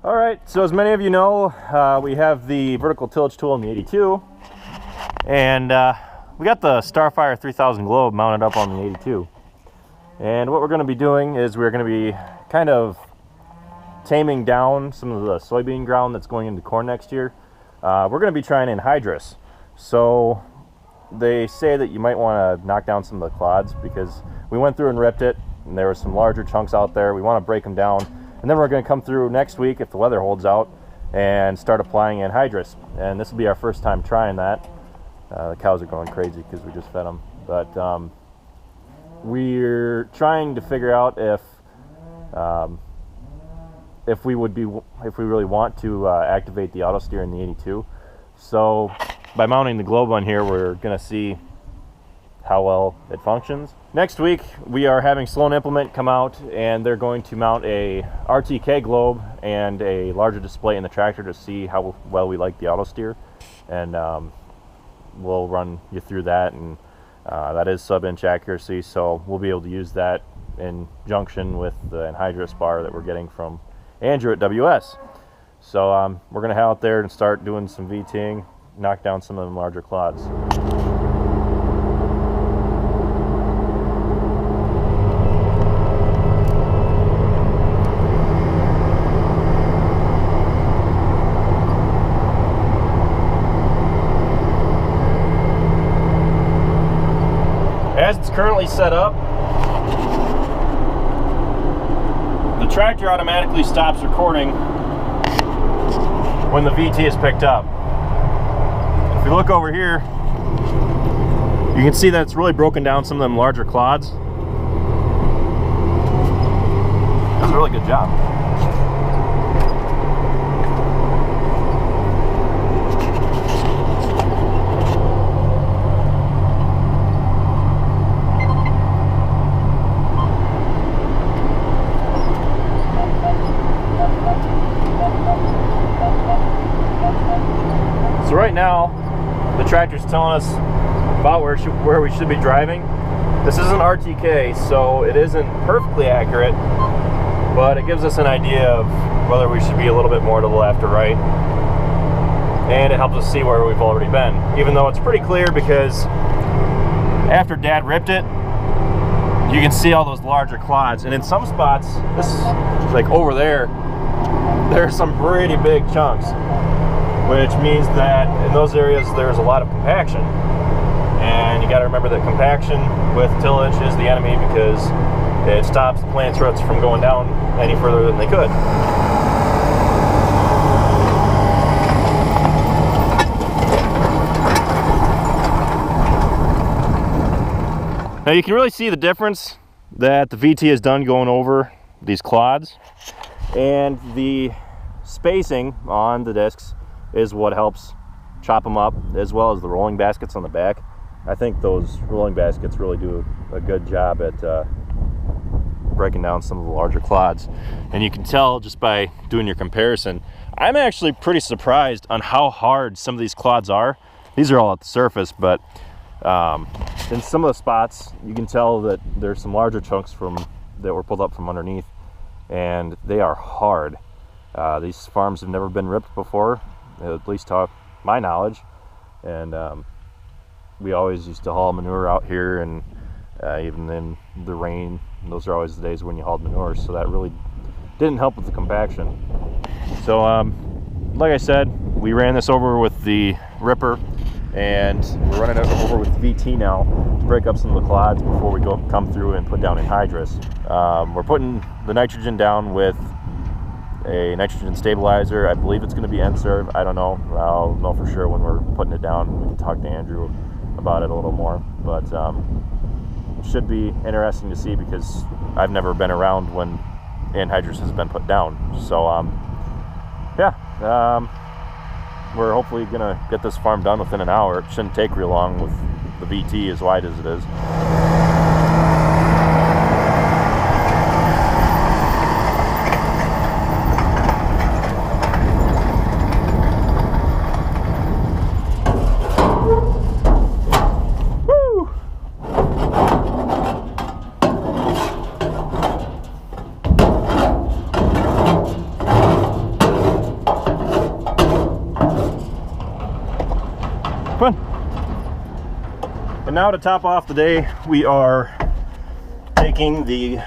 All right, so as many of you know, we have the vertical tillage tool in the 82, and we got the Starfire 3000 Globe mounted up on the 82. And what we're going to be doing is we're going to be kind of taming down some of the soybean ground that's going into corn next year. We're going to be trying Anhydrous. So they say that you might want to knock down some of the clods because we went through and ripped it, and there were some larger chunks out there. We want to break them down. And then we're going to come through next week, if the weather holds out, and start applying Anhydrous. And this will be our first time trying that. The cows are going crazy because we just fed them. But we're trying to figure out if we really want to activate the auto steer in the 82. So by mounting the globe on here, we're going to see how well it functions. Next week, we are having Sloan Implement come out, and they're going to mount a RTK globe and a larger display in the tractor to see how well we like the auto steer. And we'll run you through that, and that is sub-inch accuracy, so we'll be able to use that in junction with the Anhydrous bar that we're getting from Andrew at WS. So we're going to head out there and start doing some VTing, knock down some of the larger clods. As it's currently set up, the tractor automatically stops recording when the VT is picked up. If you look over here, you can see that it's really broken down some of them larger clods. Does a really good job. So right now, the tractor's telling us about where we should be driving. This isn't RTK, so it isn't perfectly accurate, but it gives us an idea of whether we should be a little bit more to the left or right. And it helps us see where we've already been, even though it's pretty clear because after Dad ripped it, you can see all those larger clods. And in some spots, this is like over there, there's some pretty big chunks, which means that in those areas there's a lot of compaction. And you got to remember that compaction with tillage is the enemy because it stops the plant roots from going down any further than they could. Now you can really see the difference that the VT has done going over these clods, and the spacing on the discs is what helps chop them up, as well as the rolling baskets on the back. I think those rolling baskets really do a good job at breaking down some of the larger clods. And you can tell just by doing your comparison, I'm actually pretty surprised on how hard some of these clods are. These are all at the surface, but in some of the spots, you can tell that there's some larger chunks that were pulled up from underneath, and they are hard. These farms have never been ripped before, at least to my knowledge, and we always used to haul manure out here, and even in the rain, those are always the days when you hauled manure, so that really didn't help with the compaction. So like I said, we ran this over with the ripper, and we're running it over with VT now to break up some of the clods before we come through and put down Anhydrous. We're putting the nitrogen down with a nitrogen stabilizer. I believe it's going to be N-Serve. I don't know. I'll know for sure when we're putting it down. We can talk to Andrew about it a little more. But it should be interesting to see because I've never been around when Anhydrous has been put down. So yeah, we're hopefully going to get this farm done within an hour. It shouldn't take real long with the VT as wide as it is. Come on. And now to top off the day, we are taking the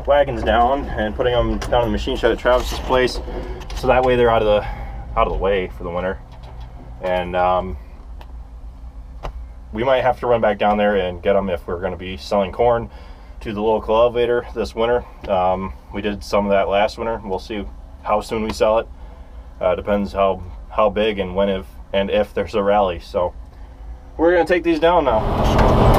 wagons down and putting them down in the machine shed at Travis's place, so that way they're out of the way for the winter. And we might have to run back down there and get them if we're going to be selling corn to the local elevator this winter. We did some of that last winter. We'll see how soon we sell it. Depends how big and when, if there's a rally. So we're going to take these down now.